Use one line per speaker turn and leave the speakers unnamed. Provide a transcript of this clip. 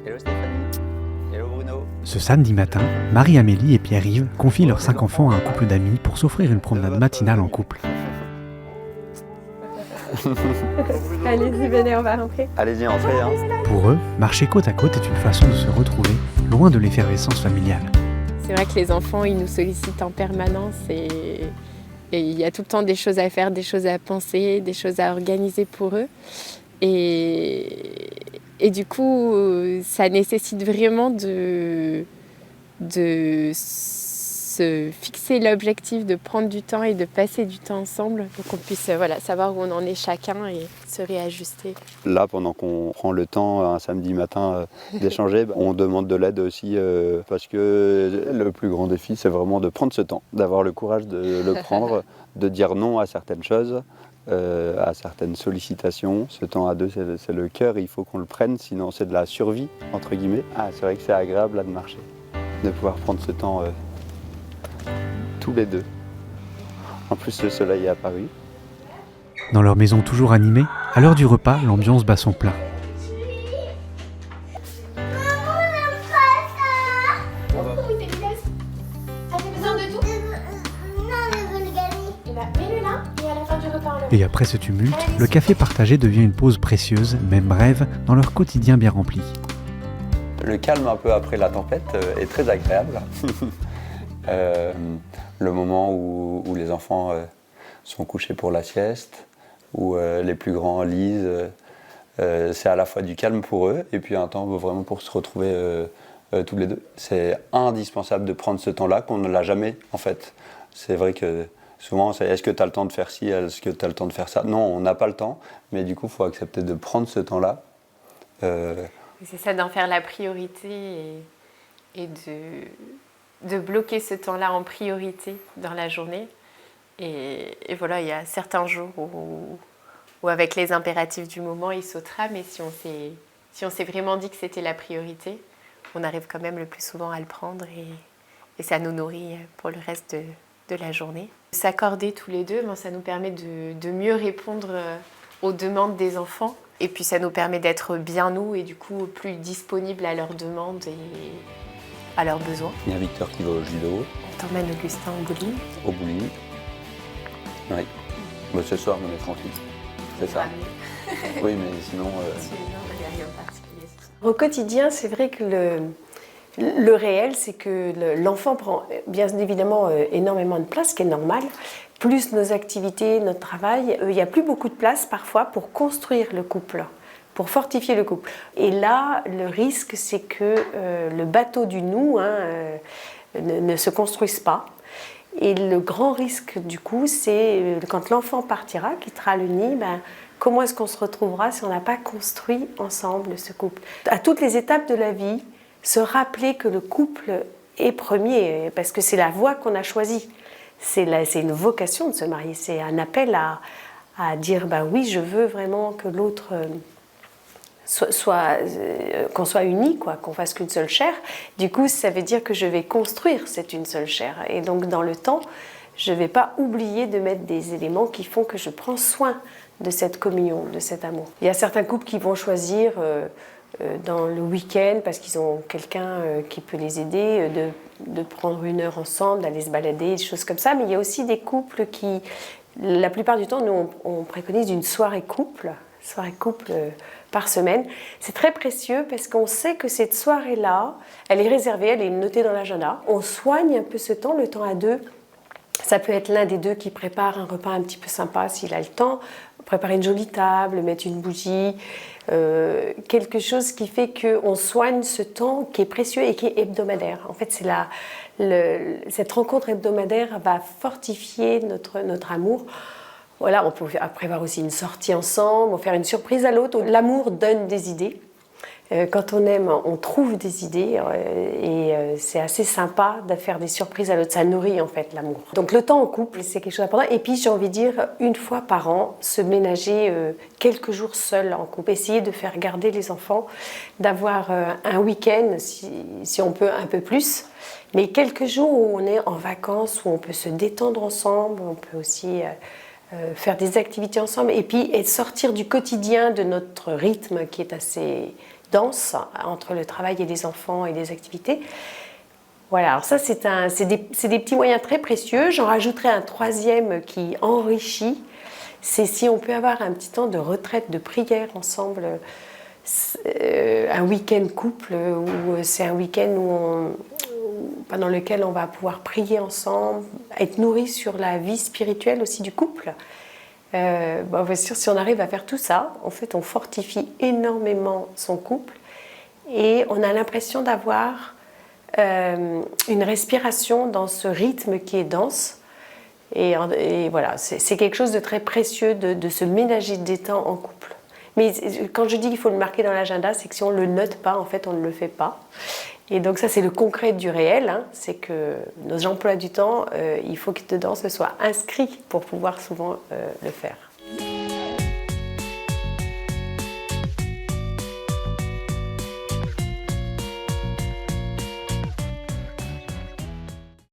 Hello Stéphanie. Hello Bruno.
Ce samedi matin, Marie-Amélie et Pierre-Yves confient leurs 5 enfants à un couple d'amis pour s'offrir une promenade matinale en couple.
Allez-y, venez, on va rentrer.
Allez-y, entrez. Hein.
Pour eux, marcher côte à côte est une façon de se retrouver, loin de l'effervescence familiale.
C'est vrai que les enfants, ils nous sollicitent en permanence et il y a tout le temps des choses à faire, des choses à penser, des choses à organiser pour eux. Et du coup, ça nécessite vraiment de se fixer l'objectif de prendre du temps et de passer du temps ensemble pour qu'on puisse savoir où on en est chacun et se réajuster.
Là, pendant qu'on prend le temps un samedi matin d'échanger, on demande de l'aide aussi parce que le plus grand défi, c'est vraiment de prendre ce temps, d'avoir le courage de le prendre, de dire non à certaines choses, à certaines sollicitations. Ce temps à deux, c'est le cœur, il faut qu'on le prenne, sinon c'est de la survie, entre guillemets. Ah, c'est vrai que c'est agréable là, de marcher, de pouvoir prendre ce temps tous les deux. En plus, le soleil est apparu.
Dans leur maison toujours animée, à l'heure du repas, l'ambiance bat son plein. Et après ce tumulte, le café partagé devient une pause précieuse, même brève, dans leur quotidien bien rempli.
Le calme un peu après la tempête est très agréable. Le moment où les enfants sont couchés pour la sieste, où les plus grands lisent, c'est à la fois du calme pour eux et puis un temps vraiment pour se retrouver tous les deux. C'est indispensable de prendre ce temps-là qu'on ne l'a jamais en fait. C'est vrai que souvent c'est est-ce que tu as le temps de faire ci, est-ce que tu as le temps de faire ça? Non, on n'a pas le temps, mais du coup il faut accepter de prendre ce temps-là.
C'est ça, d'en faire la priorité et de bloquer ce temps-là en priorité dans la journée. Et voilà, il y a certains jours où avec les impératifs du moment, il sautera, mais si on s'est vraiment dit que c'était la priorité, on arrive quand même le plus souvent à le prendre et ça nous nourrit pour le reste de la journée. S'accorder tous les deux, ça nous permet de mieux répondre aux demandes des enfants et puis ça nous permet d'être bien nous et du coup plus disponibles à leurs demandes et à leurs besoins.
Il y a Victor qui va au judo.
On t'emmène Augustin au bowling.
Au bowling. Oui. Bon, ce soir, on est tranquille. C'est ça. Oui, mais sinon...
Il n'y a rien de particulier.
Au quotidien, c'est vrai que le réel, c'est que l'enfant prend bien évidemment énormément de place, ce qui est normal. Plus nos activités, notre travail, il n'y a plus beaucoup de place parfois pour construire le couple, pour fortifier le couple. Et là, le risque, c'est que le bateau du nous ne se construise pas. Et le grand risque, du coup, c'est quand l'enfant partira, quittera le nid, comment est-ce qu'on se retrouvera si on n'a pas construit ensemble ce couple? À toutes les étapes de la vie, se rappeler que le couple est premier, parce que c'est la voie qu'on a choisie. C'est une vocation de se marier, c'est un appel à dire oui, je veux vraiment que l'autre qu'on soit unis, qu'on fasse qu'une seule chair. Du coup, ça veut dire que je vais construire cette une seule chair. Et donc, dans le temps, je ne vais pas oublier de mettre des éléments qui font que je prends soin de cette communion, de cet amour. Il y a certains couples qui vont choisir dans le week-end, parce qu'ils ont quelqu'un qui peut les aider, de prendre 1 heure ensemble, d'aller se balader, des choses comme ça. Mais il y a aussi des couples qui, la plupart du temps, nous, on préconise une soirée couple par semaine. C'est très précieux parce qu'on sait que cette soirée-là, elle est réservée, elle est notée dans l'agenda. On soigne un peu ce temps, le temps à deux. Ça peut être l'un des deux qui prépare un repas un petit peu sympa s'il a le temps, préparer une jolie table, mettre une bougie, quelque chose qui fait qu'on soigne ce temps qui est précieux et qui est hebdomadaire. En fait, cette rencontre hebdomadaire va fortifier notre amour. Voilà, on peut prévoir aussi une sortie ensemble, faire une surprise à l'autre. L'amour donne des idées. Quand on aime, on trouve des idées et c'est assez sympa de faire des surprises à l'autre. Ça nourrit en fait l'amour. Donc le temps en couple, c'est quelque chose d'important. Et puis j'ai envie de dire, 1 fois par an, se ménager quelques jours seul en couple. Essayer de faire garder les enfants, d'avoir un week-end, si on peut un peu plus. Mais quelques jours où on est en vacances, où on peut se détendre ensemble, on peut aussi... faire des activités ensemble et puis sortir du quotidien de notre rythme qui est dense entre le travail et les enfants et les activités. Voilà, alors ça c'est des petits moyens très précieux. J'en rajouterai un troisième qui enrichit, c'est si on peut avoir un petit temps de retraite, de prière ensemble, un week-end couple, ou c'est un week-end pendant lequel on va pouvoir prier ensemble, être nourris sur la vie spirituelle aussi du couple. Bien sûr, si on arrive à faire tout ça, en fait, on fortifie énormément son couple et on a l'impression d'avoir une respiration dans ce rythme qui est dense. Et voilà, c'est quelque chose de très précieux de se ménager des temps en couple. Mais quand je dis qu'il faut le marquer dans l'agenda, c'est que si on ne le note pas, en fait, on ne le fait pas. Et donc ça, c'est le concret du réel, hein. C'est que nos emplois du temps, il faut que dedans ce soit inscrit pour pouvoir souvent le faire.